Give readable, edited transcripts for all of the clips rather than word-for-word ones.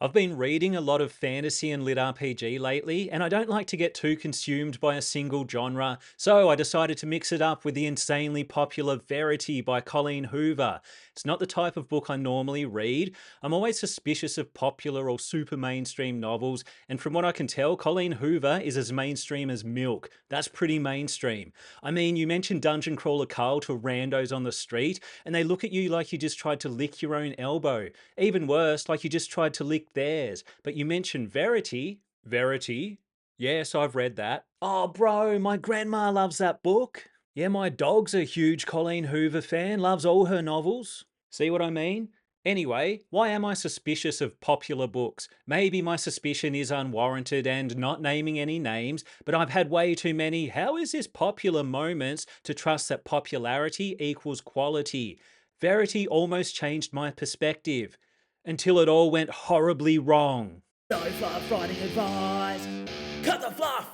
I've been reading a lot of fantasy and lit RPG lately, and I don't like to get too consumed by a single genre, so I decided to mix it up with the insanely popular Verity by Colleen Hoover. It's not the type of book I normally read. I'm always suspicious of popular or super mainstream novels, and from what I can tell, Colleen Hoover is as mainstream as milk. That's pretty mainstream. I mean, you mentioned Dungeon Crawler Carl to randos on the street, and they look at you like you just tried to lick your own elbow. Even worse, like you just tried to lick theirs. But you mentioned Verity. Verity? Yes, I've read that. Oh, bro, my grandma loves that book. Yeah, my dog's a huge Colleen Hoover fan, loves all her novels. See what I mean? Anyway, why am I suspicious of popular books? Maybe my suspicion is unwarranted and not naming any names, but I've had way too many "how is this popular" moments to trust that popularity equals quality. Verity almost changed my perspective until it all went horribly wrong. No fluff writing advice. Cut the fluff!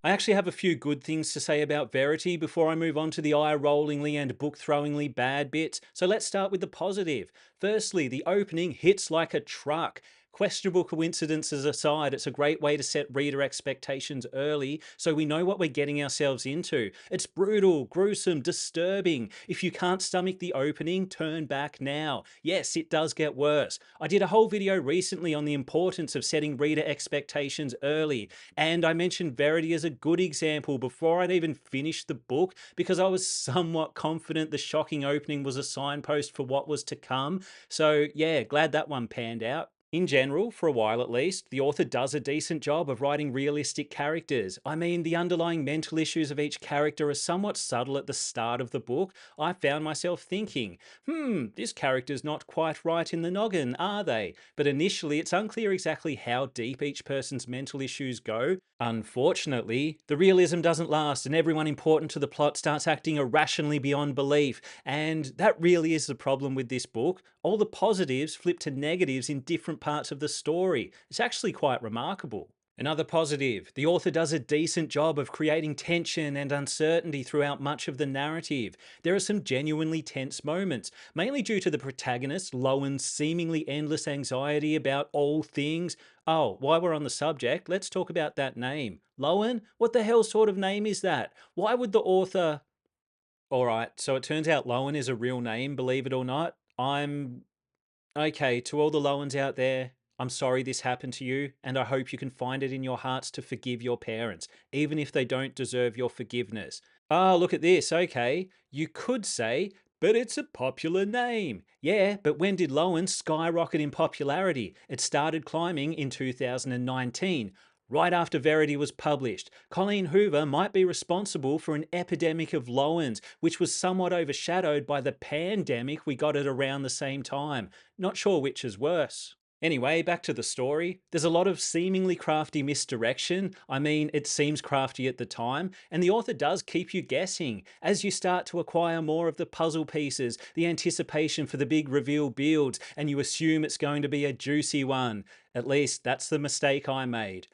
I actually have a few good things to say about Verity before I move on to the eye-rollingly and book-throwingly bad bits, so let's start with the positive. Firstly, the opening hits like a truck. Questionable coincidences aside, it's a great way to set reader expectations early so we know what we're getting ourselves into. It's brutal, gruesome, disturbing. If you can't stomach the opening, turn back now. Yes, it does get worse. I did a whole video recently on the importance of setting reader expectations early, and I mentioned Verity as a good example before I'd even finished the book because I was somewhat confident the shocking opening was a signpost for what was to come. So yeah, glad that one panned out. In general, for a while at least, the author does a decent job of writing realistic characters. I mean, the underlying mental issues of each character are somewhat subtle at the start of the book. I found myself thinking, this character's not quite right in the noggin, are they? But initially, it's unclear exactly how deep each person's mental issues go. Unfortunately, the realism doesn't last, and everyone important to the plot starts acting irrationally beyond belief. And that really is the problem with this book. All the positives flip to negatives in different parts of the story. It's actually quite remarkable. Another positive, the author does a decent job of creating tension and uncertainty throughout much of the narrative. There are some genuinely tense moments, mainly due to the protagonist, Lowen's seemingly endless anxiety about all things. Oh, while we're on the subject, let's talk about that name. Lowen? What the hell sort of name is that? Why would the author... Alright, so it turns out Lowen is a real name, believe it or not. Okay, to all the Lowens out there, I'm sorry this happened to you, and I hope you can find it in your hearts to forgive your parents, even if they don't deserve your forgiveness. Ah, look at this, okay. You could say, but it's a popular name. Yeah, but when did Lowen skyrocket in popularity? It started climbing in 2019. Right after Verity was published. Colleen Hoover might be responsible for an epidemic of Lowens, which was somewhat overshadowed by the pandemic we got at around the same time. Not sure which is worse. Anyway, back to the story. There's a lot of seemingly crafty misdirection. I mean, it seems crafty at the time, and the author does keep you guessing. As you start to acquire more of the puzzle pieces, the anticipation for the big reveal builds, and you assume it's going to be a juicy one. At least, that's the mistake I made.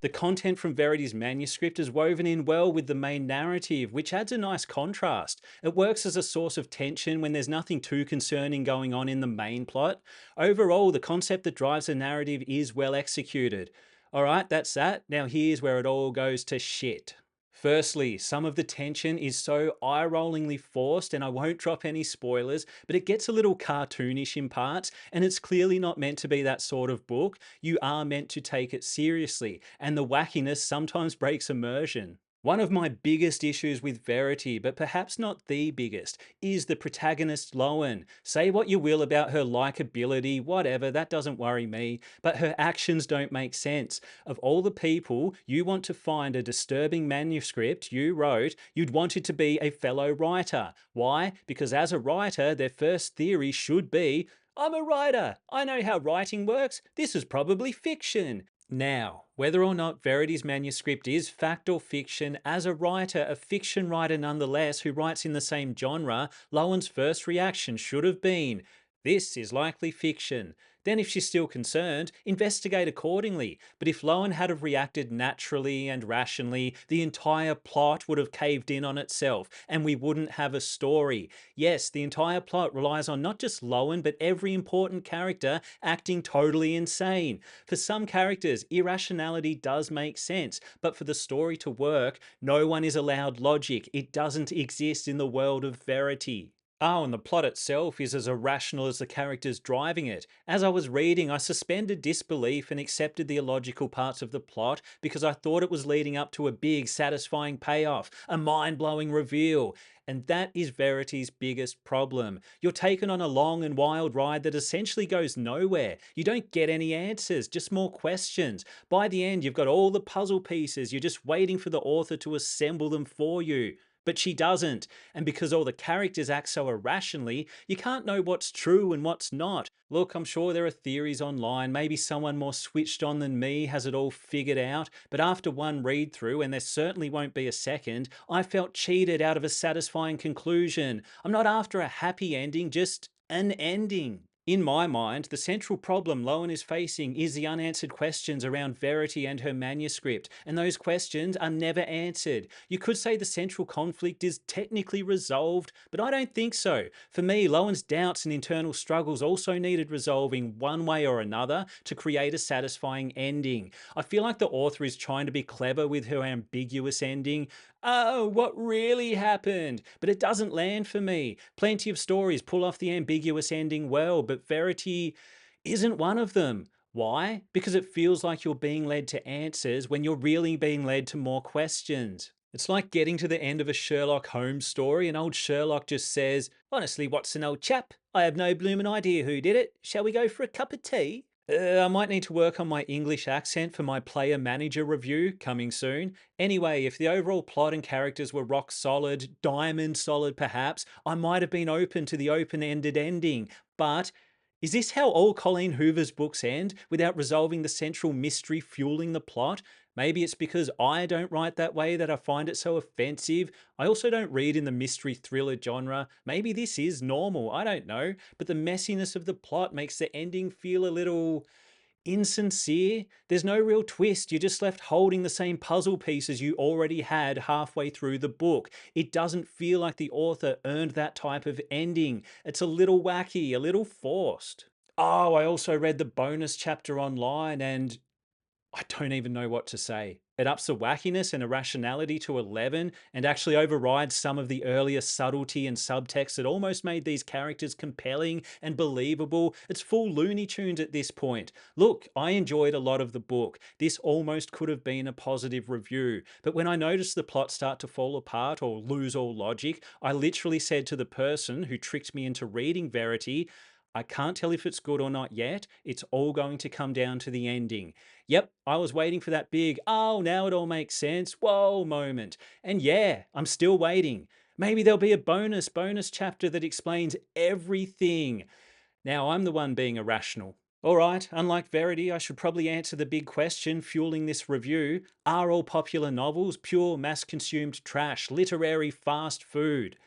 The content from Verity's manuscript is woven in well with the main narrative, which adds a nice contrast. It works as a source of tension when there's nothing too concerning going on in the main plot. Overall, the concept that drives the narrative is well executed. Alright, that's that. Now here's where it all goes to shit. Firstly, some of the tension is so eye-rollingly forced, and I won't drop any spoilers, but it gets a little cartoonish in parts, and it's clearly not meant to be that sort of book. You are meant to take it seriously, and the wackiness sometimes breaks immersion. One of my biggest issues with Verity, but perhaps not the biggest, is the protagonist Lowen. Say what you will about her likability, whatever, that doesn't worry me, but her actions don't make sense. Of all the people you want to find a disturbing manuscript you wrote, you'd want it to be a fellow writer. Why? Because as a writer, their first theory should be, I'm a writer, I know how writing works, this is probably fiction. Now, whether or not Verity's manuscript is fact or fiction, as a writer, a fiction writer nonetheless, who writes in the same genre, Lowen's first reaction should have been, this is likely fiction. Then if she's still concerned, investigate accordingly. But if Lowen had have reacted naturally and rationally, the entire plot would have caved in on itself and we wouldn't have a story. Yes, the entire plot relies on not just Lowen, but every important character acting totally insane. For some characters, irrationality does make sense, but for the story to work, no one is allowed logic. It doesn't exist in the world of Verity. Oh, and the plot itself is as irrational as the characters driving it. As I was reading, I suspended disbelief and accepted the illogical parts of the plot because I thought it was leading up to a big, satisfying payoff, a mind blowing reveal. And that is Verity's biggest problem. You're taken on a long and wild ride that essentially goes nowhere. You don't get any answers, just more questions. By the end, you've got all the puzzle pieces. You're just waiting for the author to assemble them for you. But she doesn't. And because all the characters act so irrationally, you can't know what's true and what's not. Look, I'm sure there are theories online. Maybe someone more switched on than me has it all figured out. But after one read through, and there certainly won't be a second, I felt cheated out of a satisfying conclusion. I'm not after a happy ending, just an ending. In my mind, the central problem Lowen is facing is the unanswered questions around Verity and her manuscript, and those questions are never answered. You could say the central conflict is technically resolved, but I don't think so. For me, Lowen's doubts and internal struggles also needed resolving one way or another to create a satisfying ending. I feel like the author is trying to be clever with her ambiguous ending. Oh, what really happened? But it doesn't land for me. Plenty of stories pull off the ambiguous ending well, but Verity isn't one of them. Why? Because it feels like you're being led to answers when you're really being led to more questions. It's like getting to the end of a Sherlock Holmes story and old Sherlock just says, "Honestly, Watson, old chap, I have no bloomin' idea who did it. Shall we go for a cup of tea?" I might need to work on my English accent for my player manager review coming soon. Anyway, if the overall plot and characters were rock solid, diamond solid perhaps, I might have been open to the open ended ending. But is this how all Colleen Hoover's books end, without resolving the central mystery fueling the plot? Maybe it's because I don't write that way that I find it so offensive. I also don't read in the mystery thriller genre. Maybe this is normal, I don't know. But the messiness of the plot makes the ending feel a little insincere. There's no real twist. You're just left holding the same puzzle pieces you already had halfway through the book. It doesn't feel like the author earned that type of ending. It's a little wacky, a little forced. Oh, I also read the bonus chapter online and I don't even know what to say. It ups the wackiness and irrationality to 11 and actually overrides some of the earlier subtlety and subtext that almost made these characters compelling and believable. It's full Looney Tunes at this point. Look, I enjoyed a lot of the book. This almost could have been a positive review. But when I noticed the plot start to fall apart or lose all logic, I literally said to the person who tricked me into reading Verity, "I can't tell if it's good or not yet. It's all going to come down to the ending." Yep, I was waiting for that big, "oh, now it all makes sense, whoa" moment. And yeah, I'm still waiting. Maybe there'll be a bonus chapter that explains everything. Now I'm the one being irrational. All right, unlike Verity, I should probably answer the big question fueling this review. Are all popular novels pure mass-consumed trash, literary fast food?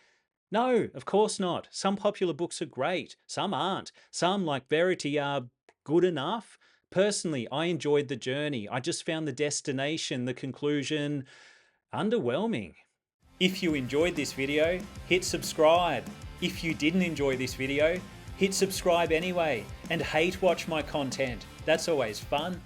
No, of course not. Some popular books are great, some aren't. Some, like Verity, are good enough. Personally, I enjoyed the journey. I just found the destination, the conclusion, underwhelming. If you enjoyed this video, hit subscribe. If you didn't enjoy this video, hit subscribe anyway. And hate watch my content. That's always fun.